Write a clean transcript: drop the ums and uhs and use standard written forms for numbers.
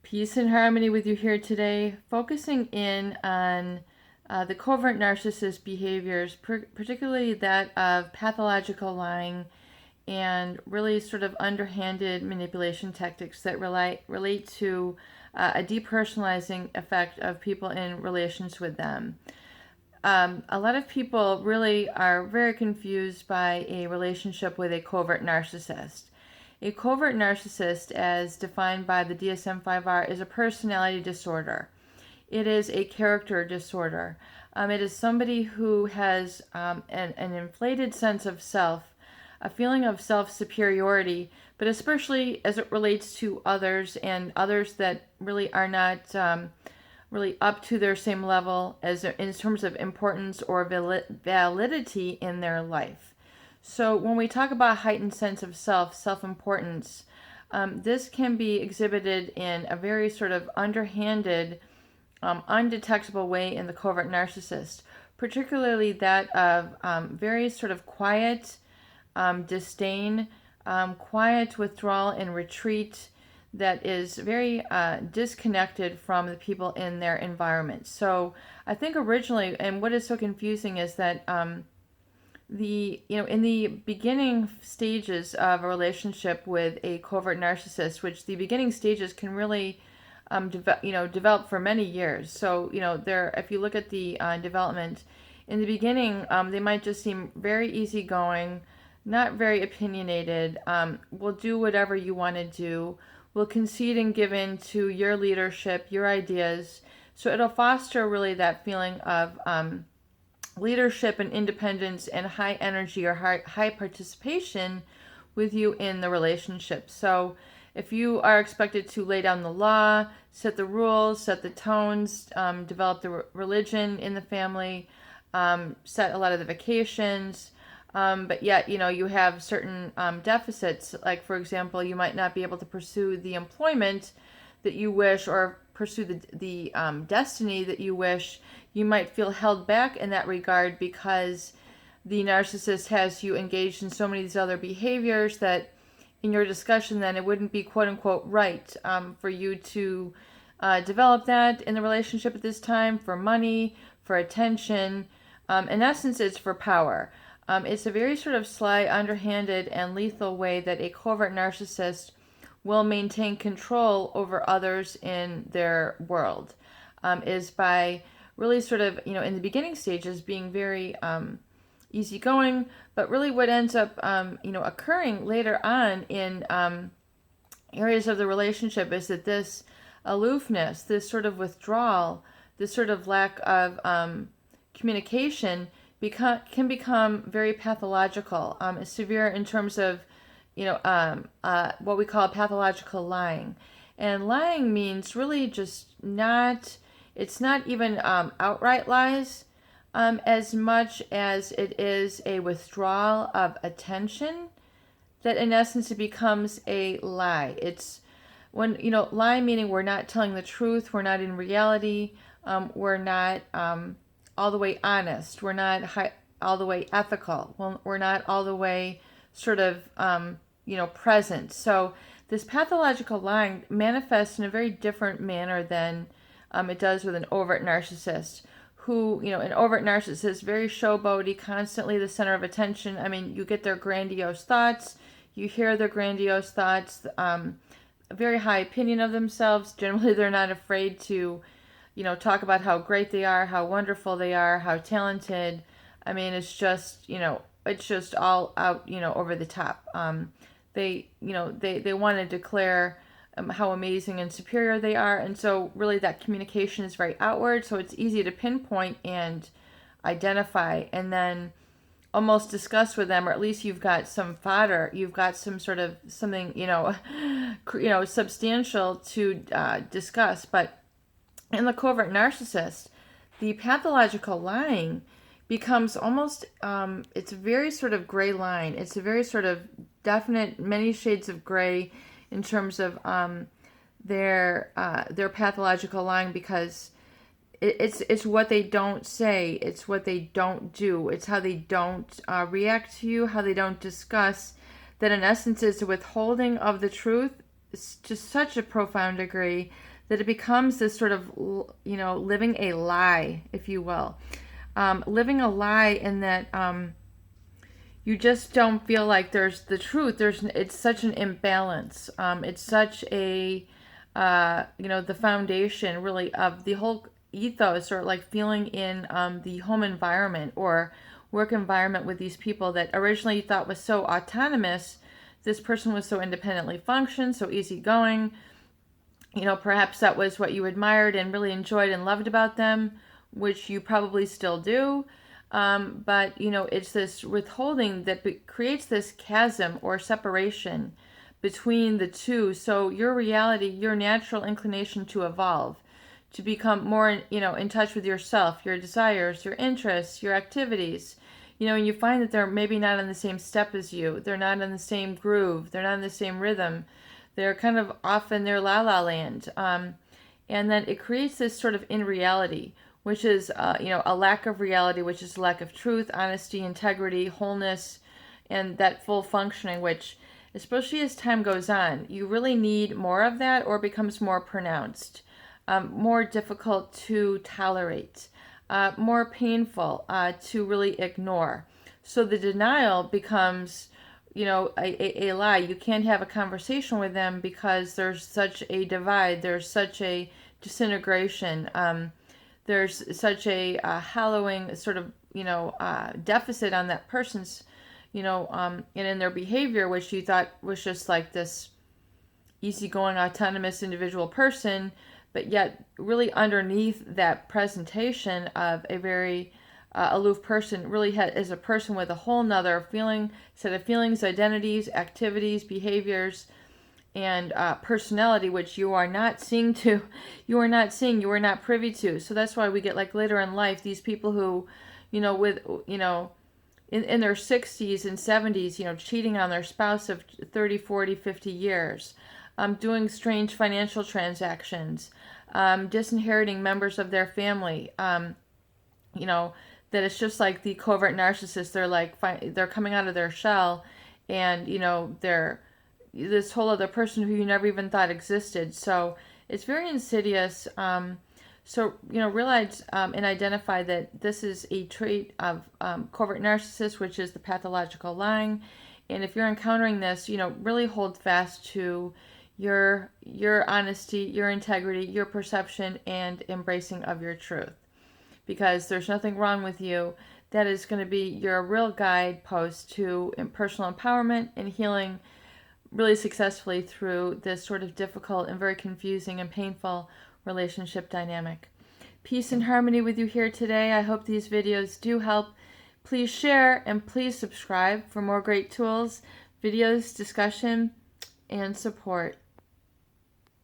Peace and harmony with you here today, focusing in on the covert narcissist behaviors, particularly that of pathological lying and really sort of underhanded manipulation tactics that relate to a depersonalizing effect of people in relations with them. A lot of people really are very confused by a relationship with a covert narcissist. A covert narcissist, as defined by the DSM-5R, is a personality disorder. It is a character disorder. It is somebody who has an inflated sense of self, a feeling of self-superiority, but especially as it relates to others and others that really are not really up to their same level as in terms of importance or validity in their life. So when we talk about heightened sense of self-importance, this can be exhibited in a very sort of underhanded, undetectable way in the covert narcissist, particularly that of very sort of quiet disdain, quiet withdrawal and retreat that is very disconnected from the people in their environment. So I think originally, and what is so confusing is that in the beginning stages of a relationship with a covert narcissist, which the beginning stages can really develop for many years. So if you look at the development in the beginning, they might just seem very easygoing, not very opinionated. Will do whatever you want to do. Will concede and give in to your leadership, your ideas. So it'll foster really that feeling of leadership and independence and high energy or high participation with you in the relationship. So if you are expected to lay down the law, set the rules, set the tones, develop the religion in the family, set a lot of the vacations, but yet, you have certain deficits. Like, for example, you might not be able to pursue the employment that you wish or pursue the destiny that you wish. You might feel held back in that regard because the narcissist has you engaged in so many of these other behaviors that in your discussion then it wouldn't be quote unquote right for you to develop that in the relationship at this time for money, for attention. In essence, it's for power. It's a very sort of sly, underhanded, and lethal way that a covert narcissist will maintain control over others in their world, is by really sort of, in the beginning stages being very easygoing, but really what ends up, occurring later on in areas of the relationship is that this aloofness, this sort of withdrawal, this sort of lack of communication can become very pathological, severe in terms of, what we call pathological lying. And lying means really just it's not even outright lies as much as it is a withdrawal of attention that in essence it becomes a lie. It's when, lie meaning we're not telling the truth, we're not in reality, we're not all the way honest, we're not all the way ethical, we're not all the way sort of, present. So this pathological lying manifests in a very different manner than it does with an overt narcissist who, an overt narcissist, very showboaty, constantly the center of attention. I mean, you get their grandiose thoughts, you hear their grandiose thoughts, a very high opinion of themselves. Generally, they're not afraid to, talk about how great they are, how wonderful they are, how talented. I mean, it's just, it's just all out, over the top. They want to declare how amazing and superior they are. And so really that communication is very outward. So it's easy to pinpoint and identify and then almost discuss with them, or at least you've got some fodder, you've got some sort of something, substantial to discuss. But in the covert narcissist, the pathological lying becomes almost, it's a very sort of gray line. It's a very sort of definite, many shades of gray in terms of their pathological lying, because it's what they don't say, it's what they don't do, it's how they don't react to you, how they don't discuss, that in essence is the withholding of the truth to such a profound degree that it becomes this sort of, living a lie, if you will. Living a lie in that you just don't feel like there's the truth. It's such an imbalance. It's such a, the foundation really of the whole ethos, or like feeling in the home environment or work environment with these people that originally you thought was so autonomous. This person was so independently functioned, so easygoing. Perhaps that was what you admired and really enjoyed and loved about them, which you probably still do. But it's this withholding that creates this chasm or separation between the two. So your reality, your natural inclination to evolve, to become more, in touch with yourself, your desires, your interests, your activities, and you find that they're maybe not on the same step as you. They're not in the same groove. They're not in the same rhythm. They're kind of off in their la-la land. And then it creates this sort of in-reality, which is, a lack of reality, which is a lack of truth, honesty, integrity, wholeness, and that full functioning, which, especially as time goes on, you really need more of that, or it becomes more pronounced, more difficult to tolerate, more painful to really ignore. So the denial becomes, a lie. You can't have a conversation with them because there's such a divide. There's such a disintegration. There's such a hallowing sort of, deficit on that person's, and in their behavior, which you thought was just like this easygoing, autonomous individual person, but yet really underneath that presentation of a very aloof person really is a person with a whole nother set of feelings, identities, activities, behaviors, and personality, which you are not privy to. So that's why we get, like, later in life, these people who, in their 60s and 70s, cheating on their spouse of 30, 40, 50 years, doing strange financial transactions, disinheriting members of their family, that it's just like the covert narcissist. They're coming out of their shell, and, they're this whole other person who you never even thought existed. So it's very insidious. So, realize and identify that this is a trait of covert narcissist, which is the pathological lying. And if you're encountering this, really hold fast to your honesty, your integrity, your perception, and embracing of your truth. Because there's nothing wrong with you. That is going to be your real guidepost to personal empowerment and healing really successfully through this sort of difficult and very confusing and painful relationship dynamic. Peace and harmony with you here today. I hope these videos do help. Please share and please subscribe for more great tools, videos, discussion, and support.